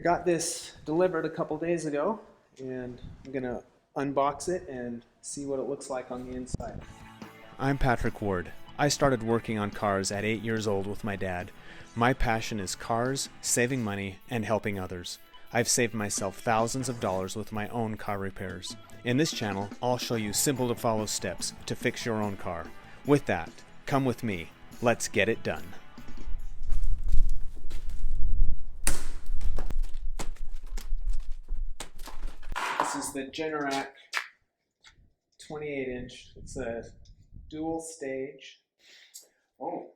I got this delivered a couple days ago, and I'm gonna unbox it and see what it looks like on the inside. I'm Patrick Ward. I started working on cars at 8 years old with my dad. My passion is cars, saving money, and helping others. I've saved myself thousands of dollars with my own car repairs. In this channel, I'll show you simple to follow steps to fix your own car. With that, come with me. Let's get it done. This is the GENERAC 28-inch. It's a dual stage. Oh,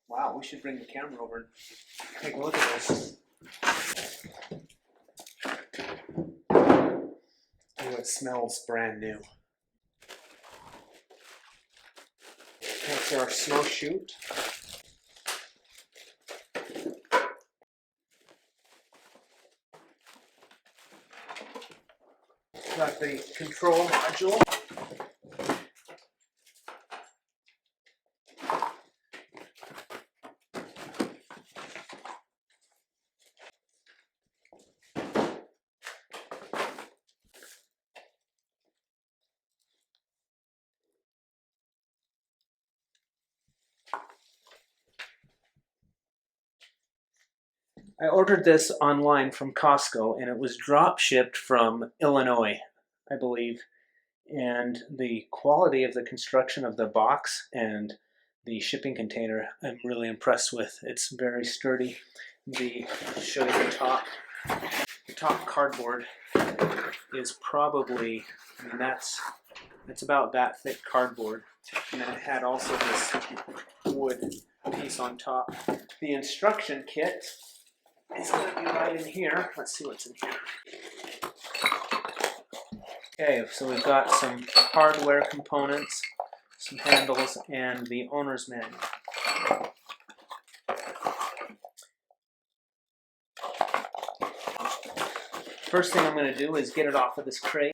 wow, we should bring the camera over and take a look at this. Oh, it smells brand new. That's our snow chute. Got the control module. I ordered this online from Costco, and it was drop shipped from Illinois, I believe. And the quality of the construction of the box and the shipping container I'm really impressed with. It's very sturdy. Show you the top cardboard is probably, I mean, that's about that thick cardboard. And then it had also this wood piece on top. The instruction kit is going to be right in here. Let's see what's in here. Okay, so we've got some hardware components, some handles, and the owner's manual. First thing I'm going to do is get it off of this crate.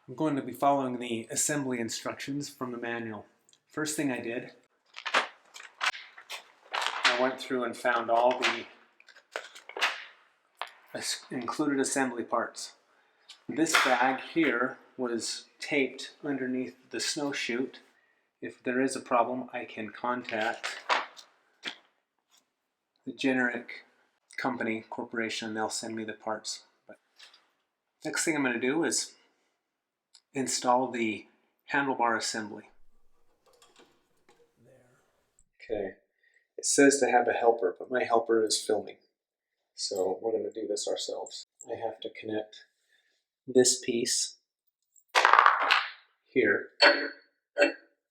I'm going to be following the assembly instructions from the manual. First thing I did, I went through and found all the included assembly parts. This bag here was taped underneath the snow chute. If there is a problem, I can contact the GENERAC corporation, and they'll send me the parts. But next thing I'm going to do is install the handlebar assembly. There. Okay. It says to have a helper, but my helper is filming. So we're going to do this ourselves. I have to connect this piece here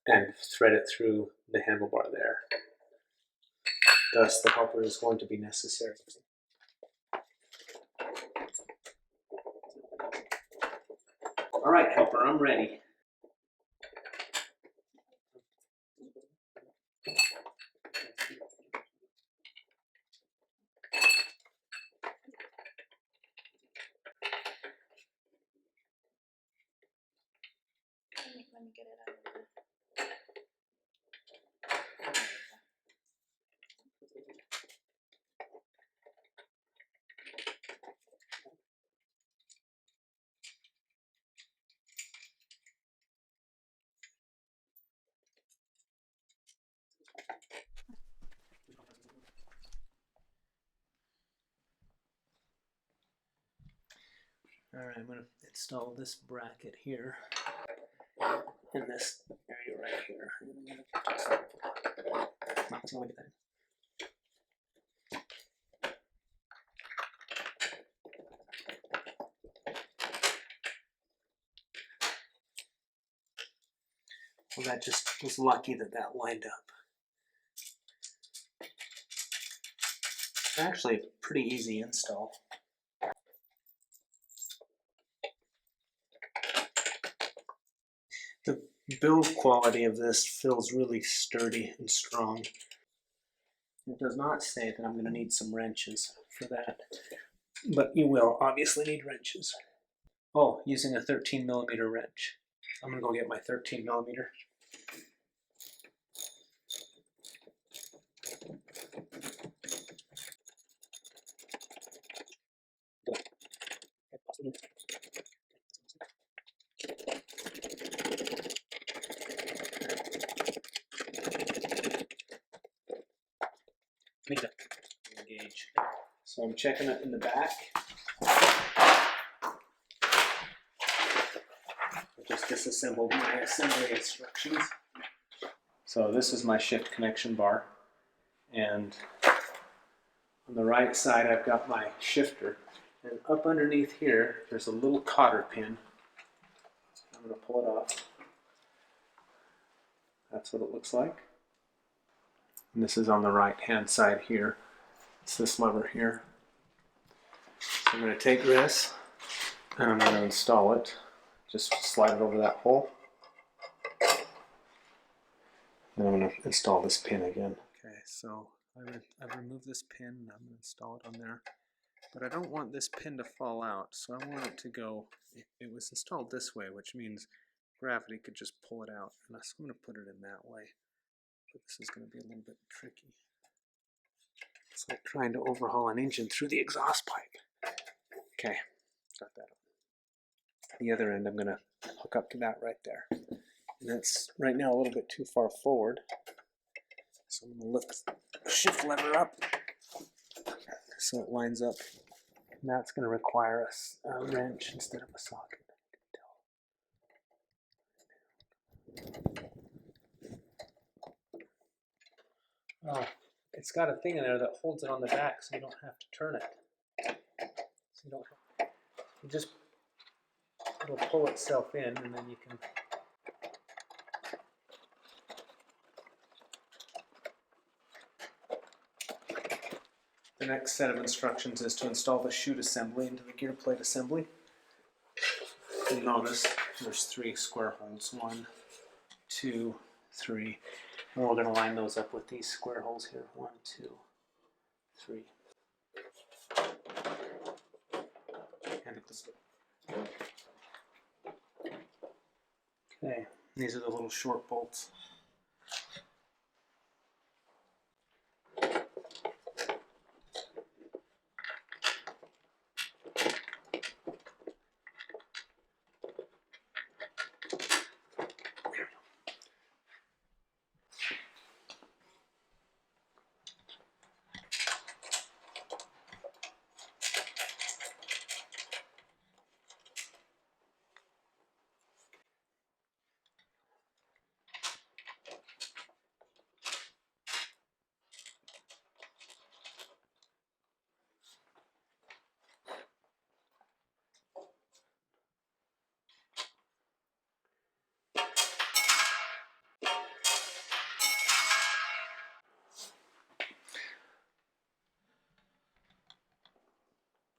and thread it through the handlebar there. Thus, the helper is going to be necessary. All right, helper, I'm ready. Let me get it out of there. All right, I'm going to install this bracket here in this area right here. Well, that just was lucky that that lined up. Actually, a pretty easy install. The build quality of this feels really sturdy and strong. It does not say that I'm going to need some wrenches for that, but you will obviously need wrenches. Oh, using a 13mm wrench. I'm going to go get my 13mm. Engage. So I'm checking it in the back. I just disassembled my assembly instructions. So this is my shift connection bar, and on the right side I've got my shifter, and up underneath here there's a little cotter pin. I'm going to pull it off. That's what it looks like. And this is on the right hand side here. It's this lever here. So I'm going to take this and I'm going to install it. Just slide it over that hole. And I'm going to install this pin again. Okay, so I've removed this pin and I'm going to install it on there. But I don't want this pin to fall out, so I want it to go, it was installed this way, which means gravity could just pull it out. And so I'm going to put it in that way. But this is going to be a little bit tricky. It's like trying to overhaul an engine through the exhaust pipe. Okay, got that. The other end I'm going to hook up to that right there. And that's right now a little bit too far forward. So I'm going to lift the shift lever up so it lines up. And that's going to require a wrench instead of a socket. Oh, it's got a thing in there that holds it on the back so you don't have to turn it. So you don't have, you just, it'll pull itself in and then you can. The next set of instructions is to install the chute assembly into the gear plate assembly. You'll notice there's 3 square holes, 1, 2, 3. And we're going to line those up with these square holes here. 1, 2, 3. And okay, these are the little short bolts.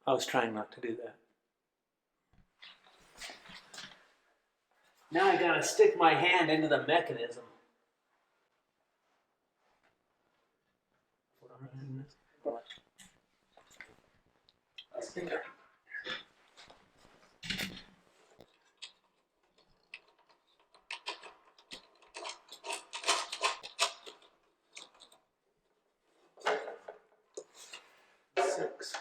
I was trying not to do that. Now I gotta stick my hand into the mechanism. Finger. Six.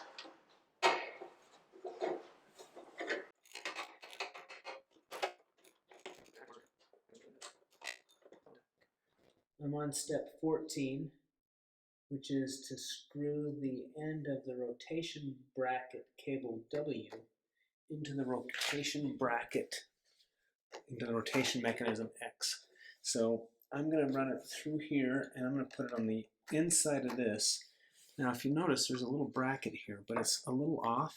I'm on step 14, which is to screw the end of the rotation bracket cable W into the rotation bracket, into the rotation mechanism X. So I'm going to run it through here and I'm going to put it on the inside of this. Now if you notice there's a little bracket here, but it's a little off.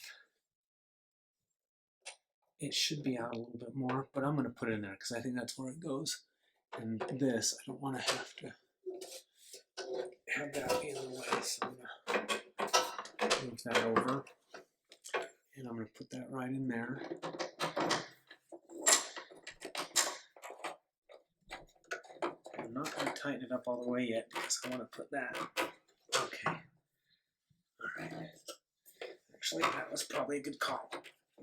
It should be out a little bit more, but I'm going to put it in there because I think that's where it goes. And this, I don't want to have that be in the way, so I'm going to move that over. And I'm going to put that right in there. I'm not going to tighten it up all the way yet because I want to put that. Okay. All right. Actually, that was probably a good call.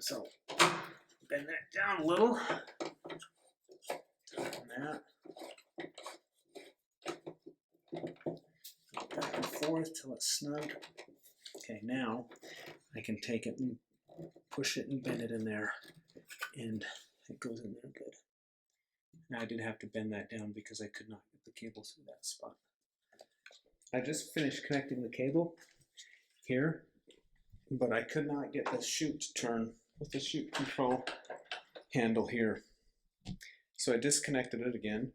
So, bend that down a little. Tighten that. Back and forth till it's snug. Okay, now I can take it and push it and bend it in there, and it goes in there good. Now I did have to bend that down because I could not get the cable through that spot. I just finished connecting the cable here, but I could not get the chute to turn with the chute control handle here. So I disconnected it again,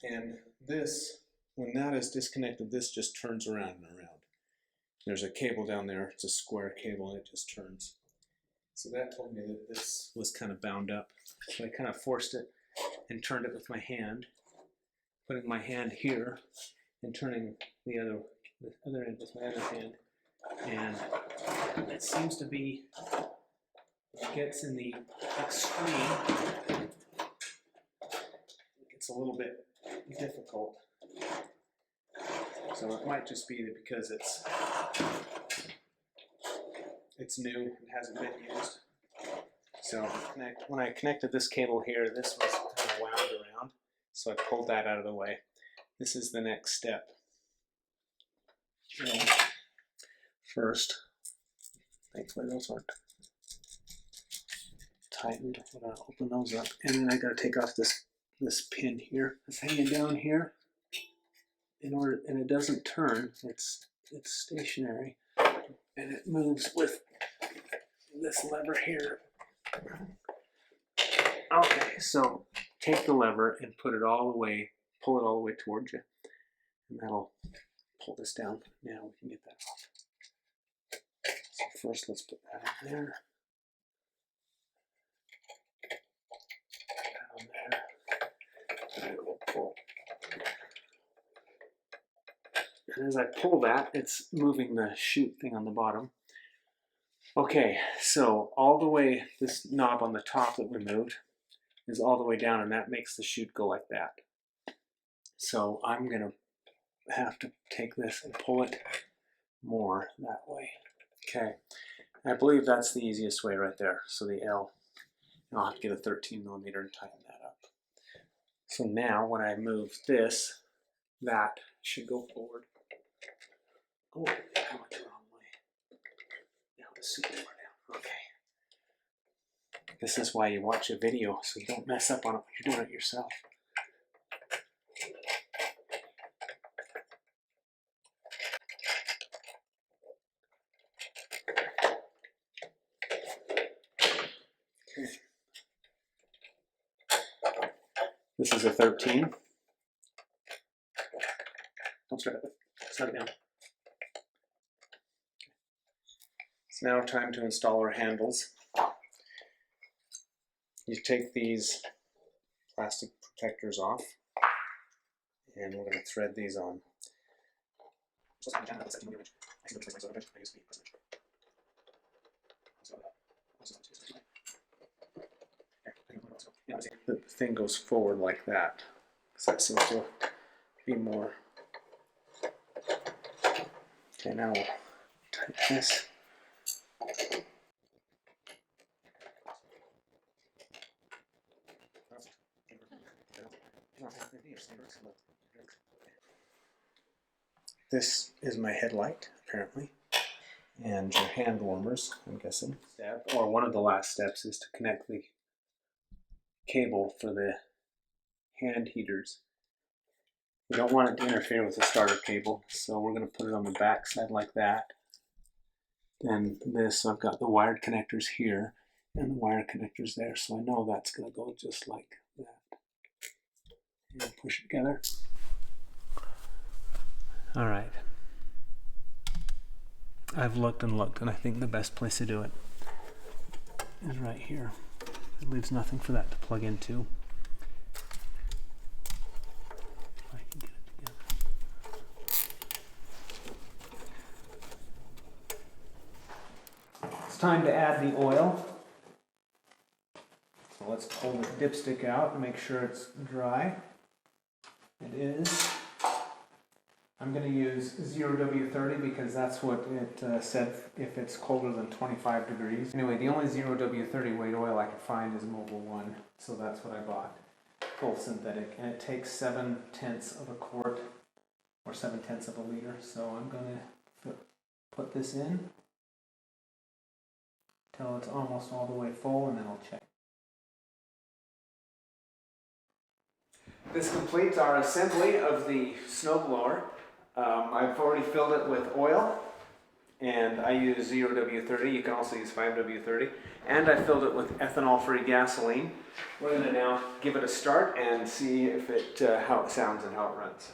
and this, when that is disconnected, this just turns around and around. There's a cable down there, it's a square cable, and it just turns. So that told me that this was kind of bound up. So I kind of forced it and turned it with my hand, putting my hand here and turning the other end with my other hand. And it seems to be, it gets in the extreme, it's a little bit difficult. So it might just be that because it's new, it hasn't been used. So when I connected this cable here, this was kind of wound around, so I pulled that out of the way. This is the next step. First, thankfully those aren't tightened. I'm gonna open those up, and then I gotta take off this pin here. It's hanging down here. And it doesn't turn. It's stationary, and it moves with this lever here. Okay, so take the lever and put it all the way, pull it all the way towards you, and that'll pull this down. Now we can get that off. So first, let's put that on there. That on there. And we'll pull. And as I pull that, it's moving the chute thing on the bottom. Okay, so all the way, this knob on the top that we moved is all the way down, and that makes the chute go like that. So I'm going to have to take this and pull it more that way. Okay, I believe that's the easiest way right there. So the L, I'll have to get a 13 millimeter and tighten that up. So now when I move this, that should go forward. Oh, I went the wrong way. Now the super far down. Okay. This is why you watch a video, so you don't mess up on it when you're doing it yourself. Okay. This is a 13. Don't start it. Start it down. It's now time to install our handles. You take these plastic protectors off, and we're going to thread these on. The thing goes forward like that, because that seems to be more. Okay, now we'll tighten this. This is my headlight, apparently, and your hand warmers, I'm guessing. Or one of the last steps is to connect the cable for the hand heaters. We don't want it to interfere with the starter cable, so we're going to put it on the back side like that. Then this, I've got the wired connectors here and the wire connectors there, so I know that's going to go just like that. And push it together. All right. I've looked and looked, and I think the best place to do it is right here. It leaves nothing for that to plug into. If I can get it together. It's time to add the oil. So let's pull the dipstick out and make sure it's dry. It is. I'm going to use 0W30 because that's what it said if it's colder than 25 degrees. Anyway, the only 0W30 weight oil I could find is Mobil 1, so that's what I bought. Full synthetic, and it takes 7/10 of a quart, or 7/10 of a liter. So I'm going to put this in till it's almost all the way full, and then I'll check. This completes our assembly of the snowblower. I've already filled it with oil, and I use 0W30. You can also use 5W30. And I filled it with ethanol-free gasoline. We're going to now give it a start and see if how it sounds and how it runs.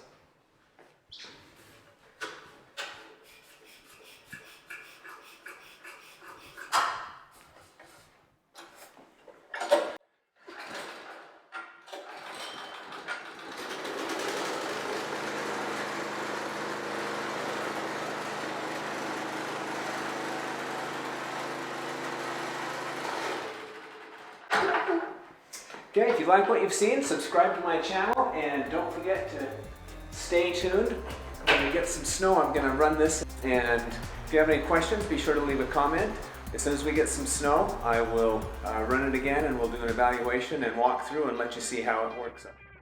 Okay, if you like what you've seen, subscribe to my channel, and don't forget to stay tuned. When we get some snow, I'm going to run this, and if you have any questions, be sure to leave a comment. As soon as we get some snow, I will run it again, and we'll do an evaluation and walk through and let you see how it works.